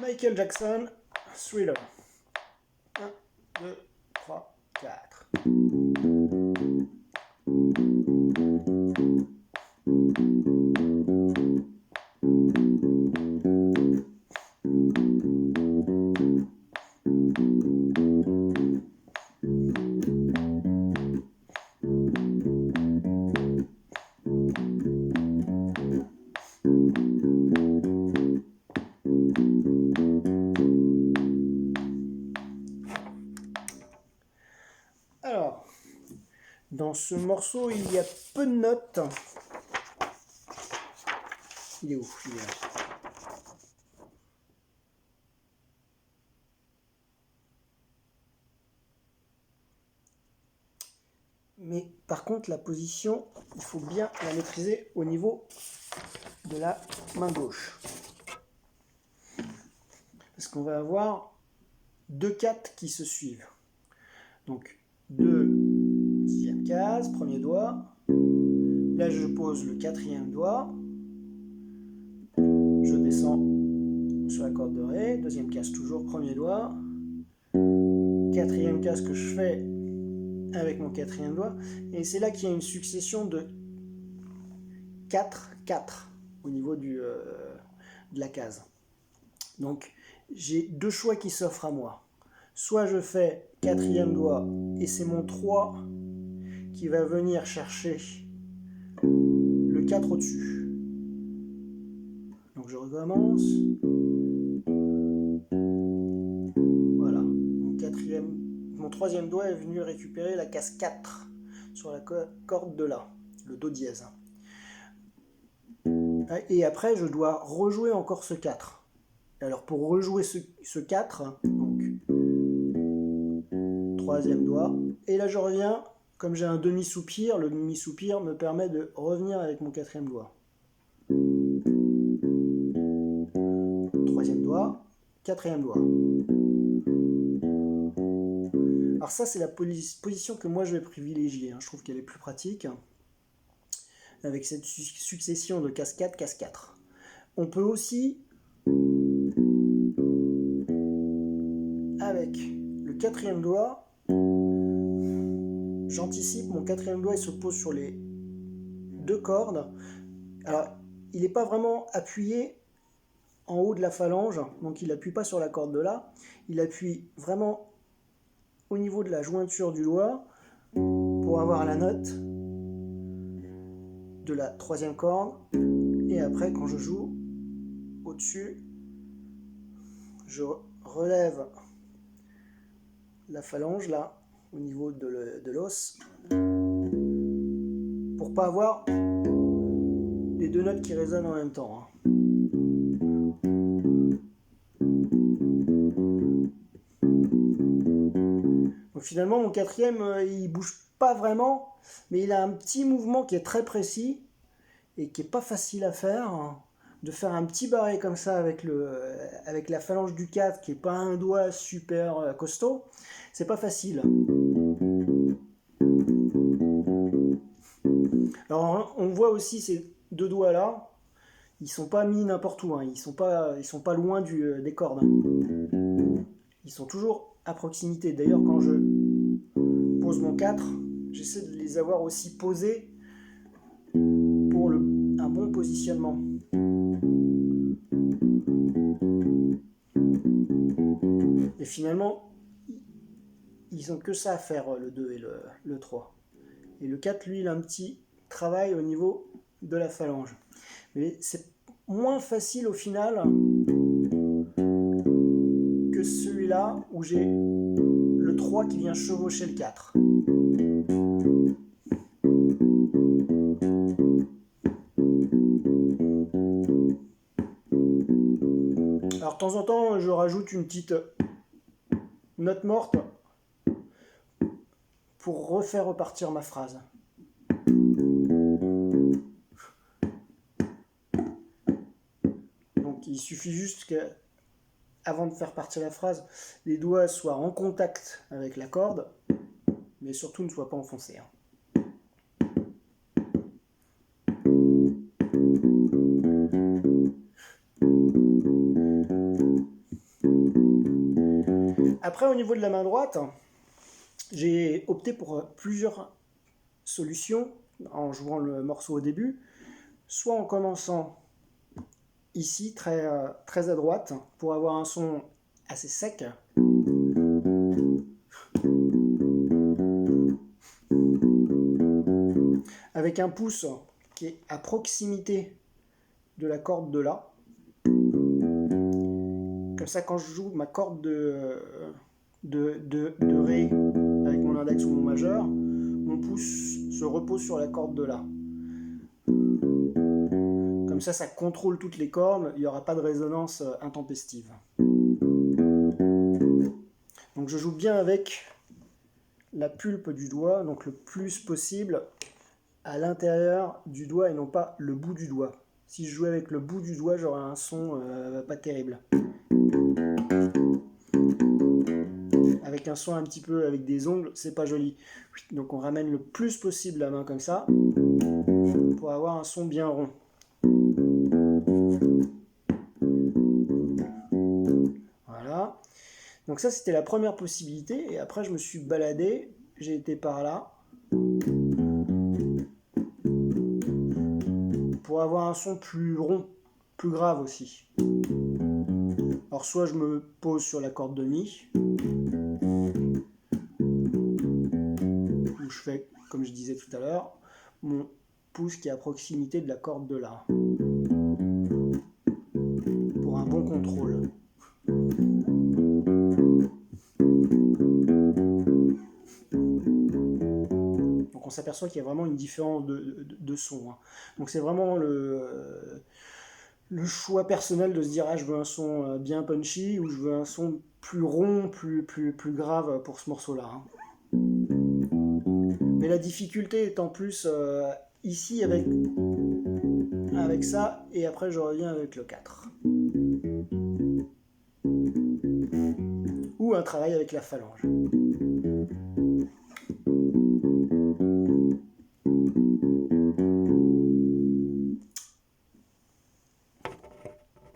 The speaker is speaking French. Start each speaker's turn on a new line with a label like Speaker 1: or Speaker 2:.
Speaker 1: Michael Jackson, Thriller. 1, 2, 3, 4. Alors, dans ce morceau, il y a peu de notes. Il est où? Il est là. Mais par contre, la position, il faut bien la maîtriser au niveau de la main gauche. Parce qu'on va avoir deux 4 qui se suivent. Donc, 2, dixième case, premier doigt. Là, je pose le quatrième doigt. Je descends sur la corde de Ré. Deuxième case, toujours premier doigt. Quatrième case que je fais avec mon quatrième doigt. Et c'est là qu'il y a une succession de 4, 4 au niveau de la case. Donc, j'ai deux choix qui s'offrent à moi. Soit je fais quatrième doigt et c'est mon 3 qui va venir chercher le 4 au-dessus. Donc je recommence. Voilà. Mon troisième doigt est venu récupérer la case 4 sur la corde de La, le Do dièse. Et après, je dois rejouer encore ce 4. Alors pour rejouer ce 4, donc troisième doigt, et là je reviens, comme j'ai un demi-soupir, le demi-soupir me permet de revenir avec mon quatrième doigt. Troisième doigt, quatrième doigt. Alors ça c'est la position que moi je vais privilégier, je trouve qu'elle est plus pratique, avec cette succession de cascade, case 4. On peut aussi, avec le quatrième doigt, j'anticipe, mon quatrième doigt il se pose sur les deux cordes. Alors il n'est pas vraiment appuyé en haut de la phalange, donc il n'appuie pas sur la corde de La, il appuie vraiment au niveau de la jointure du doigt pour avoir la note de la troisième corde, et après quand je joue au-dessus, je relève la phalange là au niveau de l'os pour pas avoir les deux notes qui résonnent en même temps. Donc finalement mon quatrième il bouge pas vraiment, mais il a un petit mouvement qui est très précis et qui est pas facile à faire. De faire un petit barré comme ça avec la phalange du 4 qui est pas un doigt super costaud, c'est pas facile. Alors on voit aussi ces deux doigts là, ils sont pas mis n'importe où, ils sont pas loin des cordes. Ils sont toujours à proximité. D'ailleurs quand je pose mon 4, j'essaie de les avoir aussi posés pour un bon positionnement. Et finalement, ils ont que ça à faire, le 2 et le 3. Et le 4, lui, il a un petit travail au niveau de la phalange. Mais c'est moins facile au final que celui-là où j'ai le 3 qui vient chevaucher le 4. Alors de temps en temps, je rajoute une petite note morte pour refaire repartir ma phrase. Donc il suffit juste que, avant de faire partir la phrase, les doigts soient en contact avec la corde, mais surtout ne soient pas enfoncés. Après, au niveau de la main droite, j'ai opté pour plusieurs solutions en jouant le morceau au début, soit en commençant ici très à droite pour avoir un son assez sec, avec un pouce qui est à proximité de la corde de La. Comme ça, quand je joue ma corde de Ré avec mon index ou mon majeur, mon pouce se repose sur la corde de La. Comme ça contrôle toutes les cordes, il n'y aura pas de résonance intempestive. Donc je joue bien avec la pulpe du doigt, donc le plus possible à l'intérieur du doigt et non pas le bout du doigt. Si je jouais avec le bout du doigt, j'aurais un son pas terrible. Avec un son un petit peu avec des ongles, c'est pas joli. Donc on ramène le plus possible la main comme ça pour avoir un son bien rond. Voilà. Donc ça c'était la première possibilité et après je me suis baladé, j'ai été par là pour avoir un son plus rond, plus grave aussi. Alors soit je me pose sur la corde de Mi, où je fais, comme je disais tout à l'heure, mon pouce qui est à proximité de la corde de La, pour un bon contrôle. Donc on s'aperçoit qu'il y a vraiment une différence de son. Donc c'est vraiment le choix personnel de se dire je veux un son bien punchy ou je veux un son plus rond, plus grave pour ce morceau-là. Mais la difficulté est en plus ici avec ça et après je reviens avec le 4. Ou un travail avec la phalange.